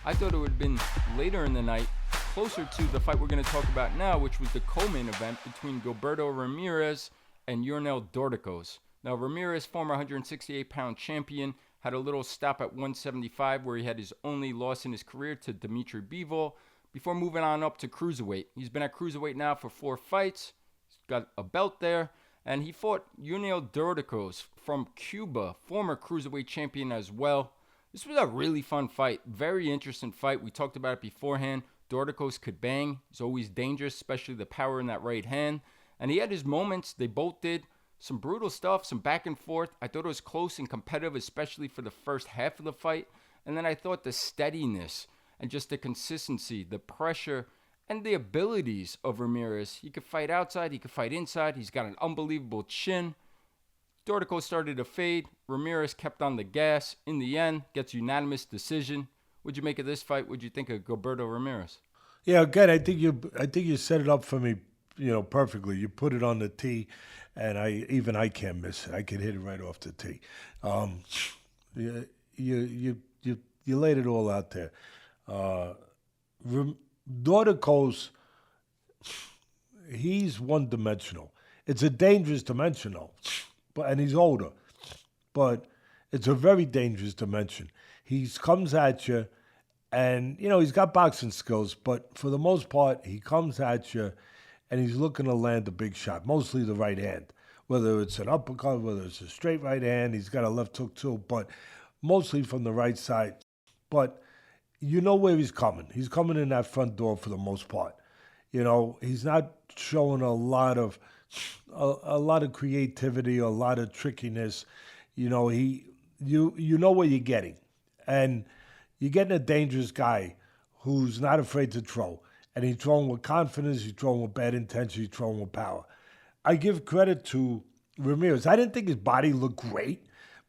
I thought it would have been later in the night, closer to the fight we're going to talk about now, which was the co-main event between Gilberto Ramirez and Yuniel Dorticos. Now, Ramirez, former 168-pound champion, had a little stop at 175 where he had his only loss in his career to Dimitri Bivol before moving on up to Cruiserweight. He's been at Cruiserweight now for 4 fights. He's got a belt there. And he fought Yuniel Dorticos from Cuba, former Cruiserweight champion as well. This was a really fun fight. Very interesting fight. We talked about it beforehand. Dorticos could bang. He's always dangerous, especially the power in that right hand. And he had his moments. They both did some brutal stuff, some back and forth. I thought it was close and competitive, especially for the first half of the fight. And then I thought the steadiness and just the consistency, the pressure, and the abilities of Ramirez. He could fight outside, he could fight inside. He's got an unbelievable chin. Dorticos started to fade. Ramirez kept on the gas. In the end, gets unanimous decision. What'd you make of this fight? What'd you think of Gilberto Ramirez? Yeah, again, I think you set it up for me, perfectly. You put it on the tee, and I can't miss it. I can hit it right off the tee. You laid it all out there. Doricos, he's one-dimensional. It's a dangerous dimension, though, and he's older. But it's a very dangerous dimension. He comes at you, and, he's got boxing skills, but for the most part, he comes at you, and he's looking to land a big shot, mostly the right hand. Whether it's an uppercut, whether it's a straight right hand, he's got a left hook too, but mostly from the right side. But you know where he's coming. He's coming in that front door for the most part. He's not showing a lot of creativity, a lot of trickiness. You know what you're getting, and you're getting a dangerous guy who's not afraid to throw, and he's throwing with confidence. He's throwing with bad intention. He's throwing with power. I give credit to Ramirez. I didn't think his body looked great,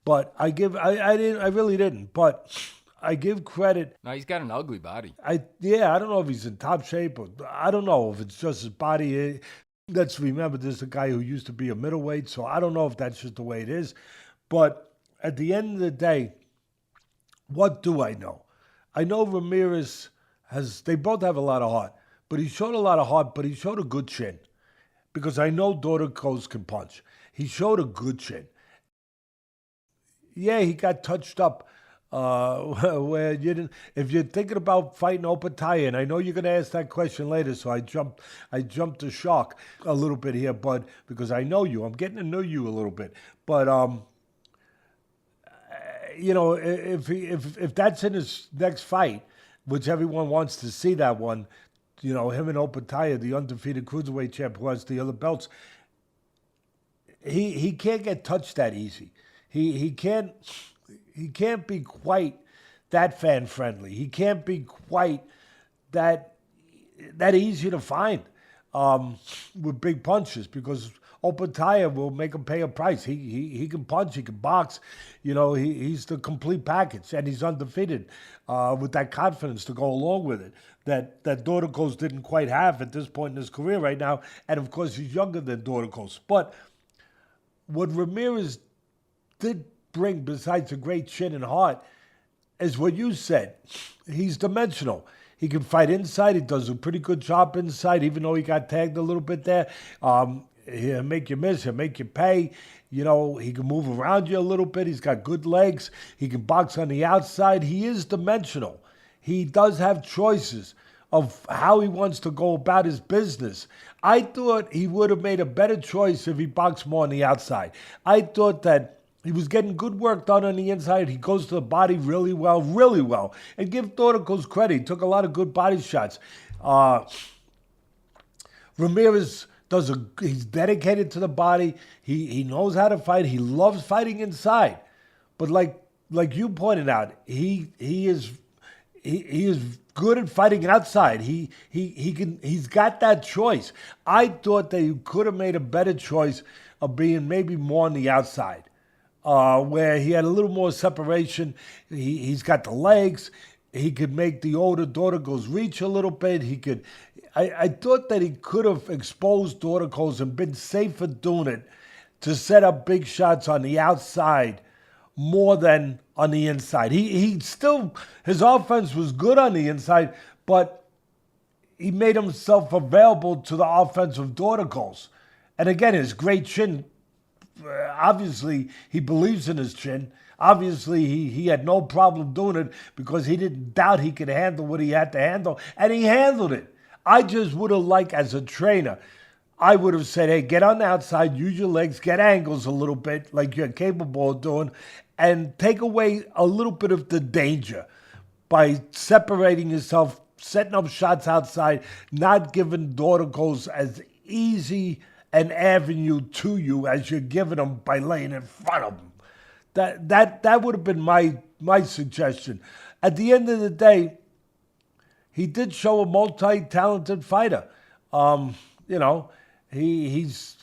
but I really didn't. But I give credit. No, he's got an ugly body. I don't know if he's in top shape, or I don't know if it's just his body. Let's remember, this is a guy who used to be a middleweight, so I don't know if that's just the way it is. But at the end of the day, what do I know? I know Ramirez they both have a lot of heart, but he showed a lot of heart, but he showed a good chin. Because I know Doricos can punch. He showed a good chin. Yeah, he got touched up where you didn't. If you're thinking about fighting Opetaia, and I know you're going to ask that question later, so I jumped the shark a little bit here, bud, because I know you. I'm getting to know you a little bit. But if that's in his next fight, which everyone wants to see that one, him and Opetaia, the undefeated Cruiserweight champ who has the other belts, he can't get touched that easy. He can't be quite that fan friendly. He can't be quite that easy to find with big punches, because Opetaia will make him pay a price. He can punch, he can box. He's the complete package, and he's undefeated with that confidence to go along with it that Doricos didn't quite have at this point in his career right now. And, of course, he's younger than Doricos. But what Ramirez did bring, besides a great chin and heart, is what you said. He's dimensional. He can fight inside. He does a pretty good job inside, even though he got tagged a little bit there. He'll make you miss. He'll make you pay. He can move around you a little bit. He's got good legs. He can box on the outside. He is dimensional. He does have choices of how he wants to go about his business. I thought he would have made a better choice if he boxed more on the outside. I thought that he was getting good work done on the inside. He goes to the body really well. And give Doricos credit. He took a lot of good body shots. Ramirez he's dedicated to the body. He knows how to fight. He loves fighting inside. But like you pointed out, he is good at fighting outside. He's got that choice. I thought that he could have made a better choice of being maybe more on the outside, where he had a little more separation. He's got the legs. He could make the older Doricos reach a little bit. I thought that he could have exposed Doricos and been safer doing it to set up big shots on the outside more than on the inside. He still, his offense was good on the inside, but he made himself available to the offensive Doricos. And again, his great chin, obviously he believes in his chin. Obviously he had no problem doing it because he didn't doubt he could handle what he had to handle, and he handled it. I just would have liked, as a trainer, I would have said, hey, get on the outside, use your legs, get angles a little bit like you're capable of doing, and take away a little bit of the danger by separating yourself, setting up shots outside, not giving Doricos as easy an avenue to you as you're giving them by laying in front of them. That would have been my suggestion. At the end of the day, he did show a multi-talented fighter. He's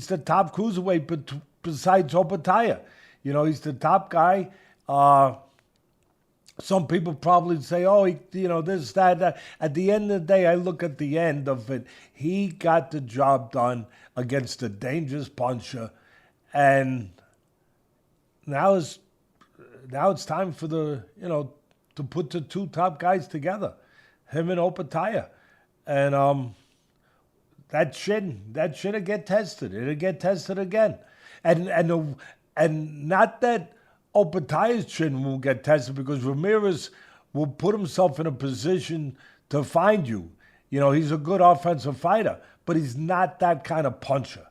the top cruiserweight besides Opetaia. He's the top guy. Some people probably say, this, that. At the end of the day, I look at the end of it. He got the job done against a dangerous puncher, and now it's time for to put the two top guys together, him and Opetaia, and that chin will get tested. It'll get tested again, and not that Opetaia's chin won't get tested, because Ramirez will put himself in a position to find you. He's a good offensive fighter, but he's not that kind of puncher.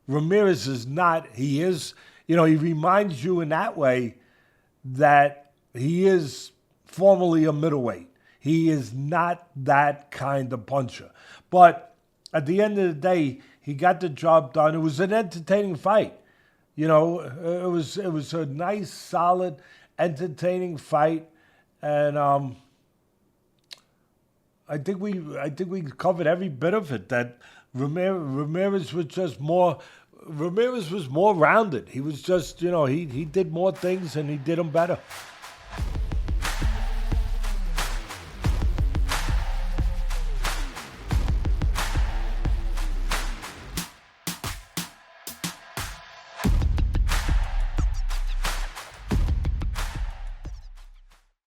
Ramirez is not. He is. He reminds you in that way that he is formerly a middleweight. He is not that kind of puncher. But at the end of the day, he got the job done. It was an entertaining fight. It was a nice, solid, entertaining fight, and I think we covered every bit of it. That Ramirez was just more. Ramirez was more rounded. He was just, he did more things and he did them better.